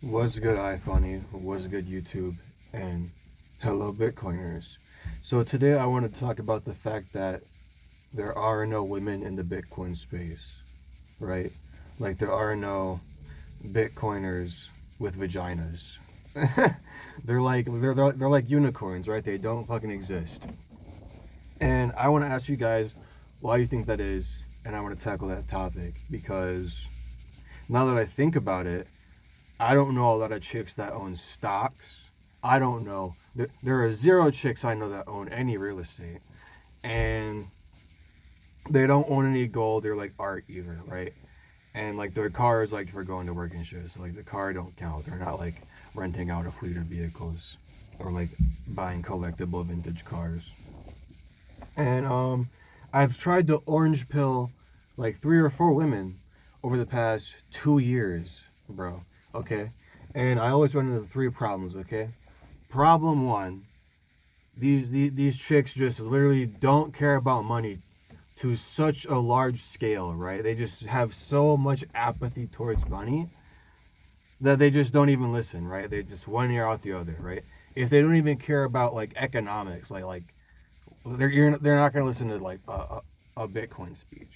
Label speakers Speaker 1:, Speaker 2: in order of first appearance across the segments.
Speaker 1: What's good, iFunny? What's good, YouTube? And hello, Bitcoiners. So today I want to talk about the fact that there are no women in the Bitcoin space, right? Like there are no Bitcoiners with vaginas. they're like unicorns, right? They don't fucking exist. And I want to ask you guys why you think that is, and I want to tackle that topic because now that I think about it, I don't know a lot of chicks that own stocks. I don't know. There are zero chicks I know that own any real estate. And they don't own any gold. They're like art either, right? And like their car is like for going to work and shit. So like the car don't count. They're not like renting out a fleet of vehicles or like buying collectible vintage cars. And I've tried to orange pill like 3 or 4 women over the past 2 years, bro. Okay, and I always run into three problems. Okay, problem one: these chicks just literally don't care about money to such a large scale, right? They just have so much apathy towards money that they just don't even listen, right? They just one ear out the other, right? If they don't even care about like economics, like they're not gonna listen to like a Bitcoin speech.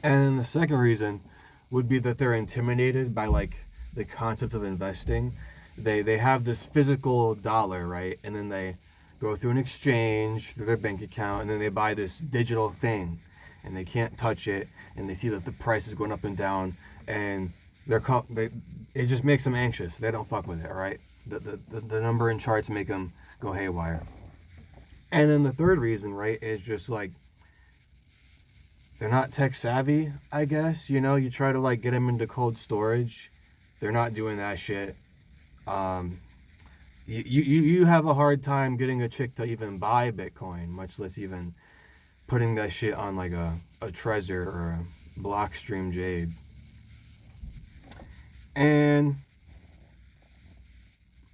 Speaker 1: And the second reason would be that they're intimidated by like the concept of investing. They have this physical dollar, right? And then they go through an exchange through their bank account and then they buy this digital thing and they can't touch it and they see that the price is going up and down and it just makes them anxious. They don't fuck with it, all right? The number in charts make them go haywire. And then the third reason, right, is just like they're not tech savvy, I guess. You know, you try to like get them into cold storage, they're not doing that shit. Um, you have a hard time getting a chick to even buy Bitcoin, much less even putting that shit on like a Trezor or a Blockstream Jade. And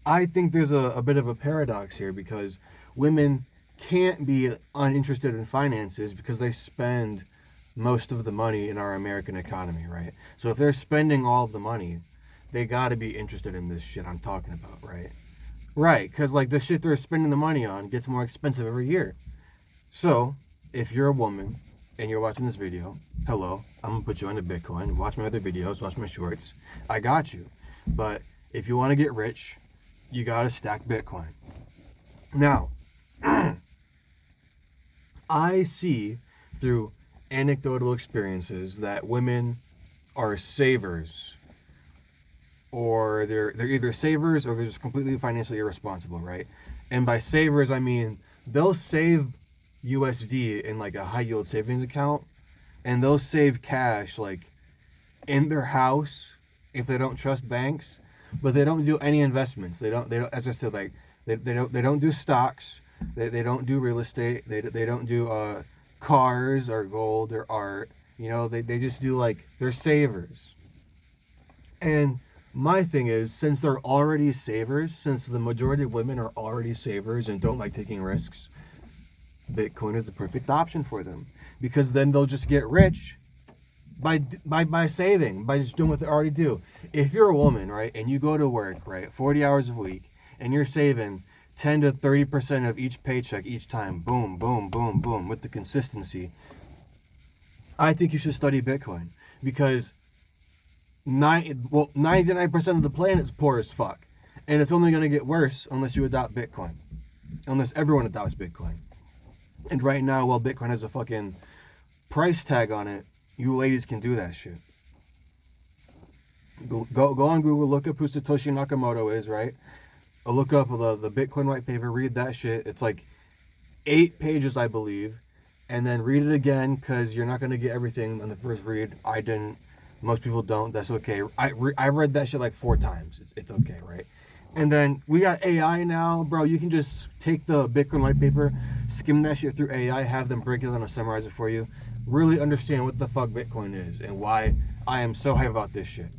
Speaker 1: I think there's a bit of a paradox here because women can't be uninterested in finances because they spend most of the money in our American economy, right? So if they're spending all of the money, they got to be interested in this shit I'm talking about, right? Right, because like the shit they're spending the money on gets more expensive every year. So if you're a woman and you're watching this video, hello, I'm gonna put you into Bitcoin. Watch my other videos, watch my shorts. I got you. But if you want to get rich, you gotta stack Bitcoin. Now, I see through anecdotal experiences that women are savers or they're either savers or they're just completely financially irresponsible, right? And by savers I mean they'll save USD in like a high yield savings account and they'll save cash like in their house if they don't trust banks, but they don't do any investments. They don't as I said like they don't do stocks, they don't do real estate, they don't do cars or gold or art. You know, they just do like they're savers. And my thing is, since they're already savers, since the majority of women are already savers and don't like taking risks, Bitcoin is the perfect option for them because then they'll just get rich by saving, by just doing what they already do. If you're a woman, right, and you go to work, right, 40 hours a week, and you're saving 10 to 30% of each paycheck each time, boom, boom, boom, boom, with the consistency, I think you should study Bitcoin because 99% of the planet's poor as fuck. And it's only going to get worse unless you adopt Bitcoin. Unless everyone adopts Bitcoin. And right now, while Bitcoin has a fucking price tag on it, you ladies can do that shit. Go on Google, look up who Satoshi Nakamoto is, right? Look up the Bitcoin white paper, read that shit. It's like 8 pages, I believe. And then read it again because you're not going to get everything on the first read. I didn't. Most people don't. That's okay. I read that shit like 4 times. It's okay, right? And then we got AI now, bro. You can just take the Bitcoin white paper, skim that shit through AI, have them break it down and summarize it for you. Really understand what the fuck Bitcoin is and why I am so hype about this shit.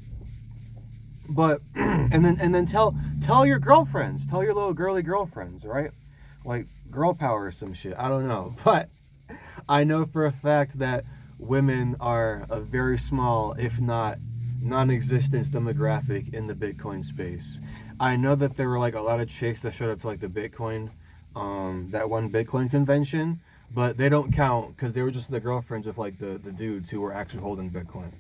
Speaker 1: But and then tell your girlfriends, tell your little girly girlfriends, right? Like girl power or some shit. I don't know, but I know for a fact that women are a very small, if not non-existent demographic in the Bitcoin space. I know that there were like a lot of chicks that showed up to like the Bitcoin, that one Bitcoin convention, but they don't count because they were just the girlfriends of like the dudes who were actually holding Bitcoin.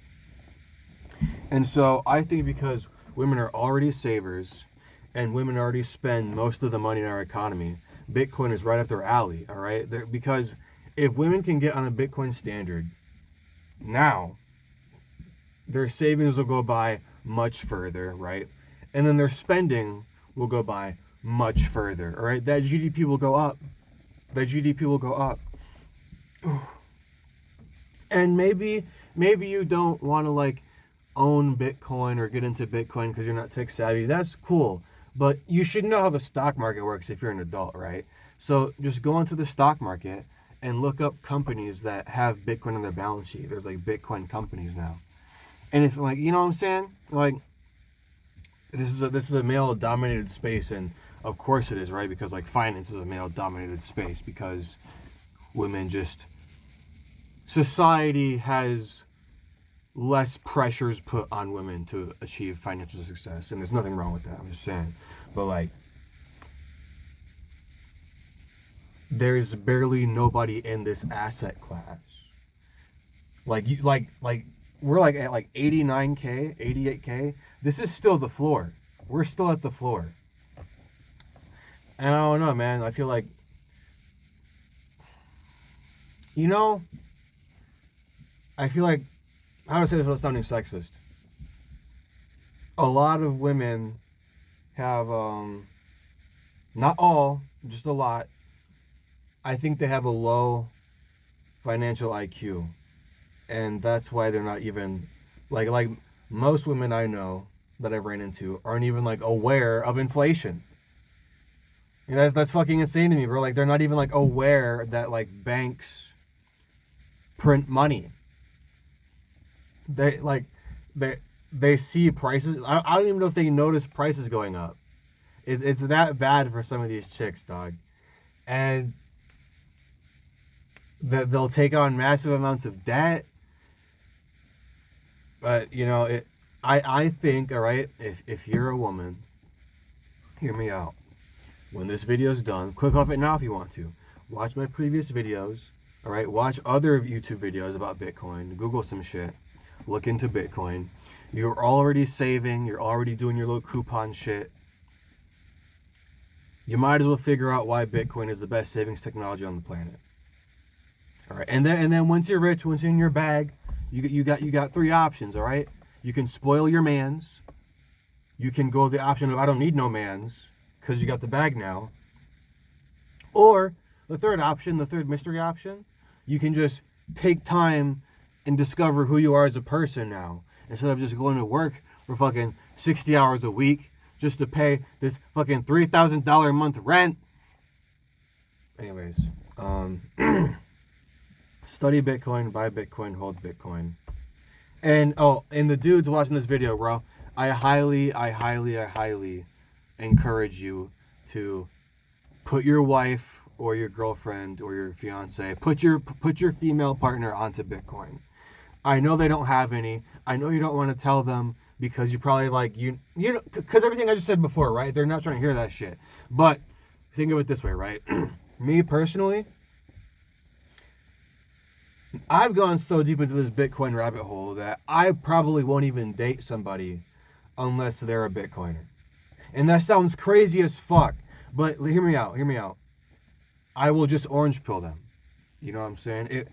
Speaker 1: And so I think because women are already savers and women already spend most of the money in our economy, Bitcoin is right up their alley, all right? Because if women can get on a Bitcoin standard now, their savings will go by much further, right? And then their spending will go by much further, all right? That GDP will go up. That GDP will go up. And maybe you don't want to like own Bitcoin or get into Bitcoin because you're not tech savvy. That's cool. But you should know how the stock market works if you're an adult, right? So just go into the stock market and look up companies that have Bitcoin on their balance sheet. There's like Bitcoin companies now. And if like, you know what I'm saying? Like this is a male dominated space, and of course it is, right? Because like finance is a male dominated space because women just, society has less pressures put on women to achieve financial success, and there's nothing wrong with that. I'm just saying. But like there's barely nobody in this asset class. Like you like we're like at like 89K, 88K. This is still the floor. We're still at the floor. And I don't know, man. I feel like, you know, I feel like, how do I say this without sounding sexist? A lot of women have, not all, just a lot, I think they have a low financial IQ. And that's why they're not even, like most women I know that I've ran into aren't even like aware of inflation. You know, that's fucking insane to me, bro. Like they're not even like aware that like banks print money. They see prices. I don't even know if they notice prices going up. It's that bad for some of these chicks, dog. And they'll take on massive amounts of debt. But you know, I think, all right, if you're a woman, hear me out. When this video is done, click off it now if you want to. Watch my previous videos, all right? Watch other YouTube videos about Bitcoin. Google some shit. Look into Bitcoin. You're already saving. You're already doing your little coupon shit. You might as well figure out why Bitcoin is the best savings technology on the planet. All right, and then once you're rich, once you're in your bag, you got three options. All right, you can spoil your mans. You can go the option of I don't need no mans because you got the bag now. Or the third option, the third mystery option, you can just take time and discover who you are as a person now, instead of just going to work for fucking 60 hours a week just to pay this fucking $3,000 a month rent. Anyways, study Bitcoin, buy Bitcoin, hold Bitcoin. And and the dudes watching this video, bro, I highly encourage you to put your wife or your girlfriend or your fiance, put your female partner onto Bitcoin. I know they don't have any. I know you don't want to tell them because you probably like you know, because everything I just said before, right? They're not trying to hear that shit. But think of it this way, right? Me personally, I've gone so deep into this Bitcoin rabbit hole that I probably won't even date somebody unless they're a Bitcoiner. And that sounds crazy as fuck, but hear me out. I will just orange pill them. You know what I'm saying?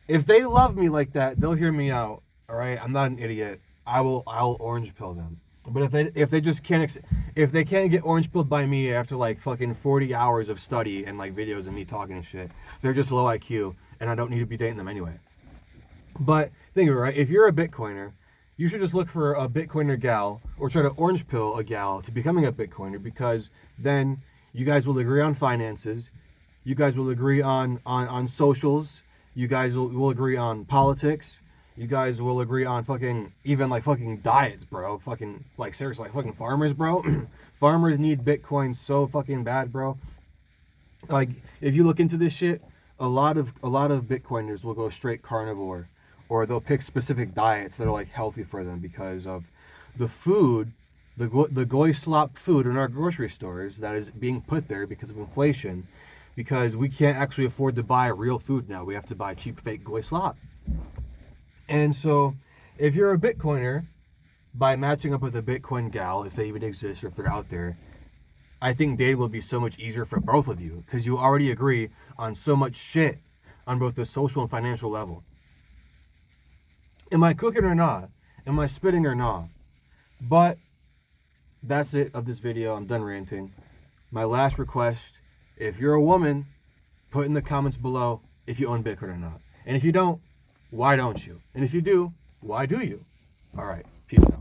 Speaker 1: If they love me like that, they'll hear me out. All right, I'm not an idiot. I'll orange pill them. But if they just can't if they can't get orange pilled by me after like fucking 40 hours of study and like videos of me talking and shit, they're just low IQ and I don't need to be dating them anyway. But think of it, right? If you're a Bitcoiner, you should just look for a Bitcoiner gal or try to orange pill a gal to becoming a Bitcoiner, because then you guys will agree on finances, you guys will agree on socials, you guys will agree on politics, you guys will agree on fucking diets, bro. Fucking like seriously, like fucking farmers, bro. Farmers need Bitcoin so fucking bad, bro. Like if you look into this shit, a lot of Bitcoiners will go straight carnivore, or they'll pick specific diets that are like healthy for them because of the food, the goy slop food in our grocery stores that is being put there because of inflation, because we can't actually afford to buy real food now. We have to buy cheap fake goy slop. And so if you're a Bitcoiner, by matching up with a Bitcoin gal, if they even exist or if they're out there, I think dating will be so much easier for both of you because you already agree on so much shit on both the social and financial level. Am I cooking or not? Am I spitting or not? But that's it of this video. I'm done ranting. My last request, if you're a woman, put in the comments below if you own Bitcoin or not. And if you don't, why don't you? And if you do, why do you? All right, peace out.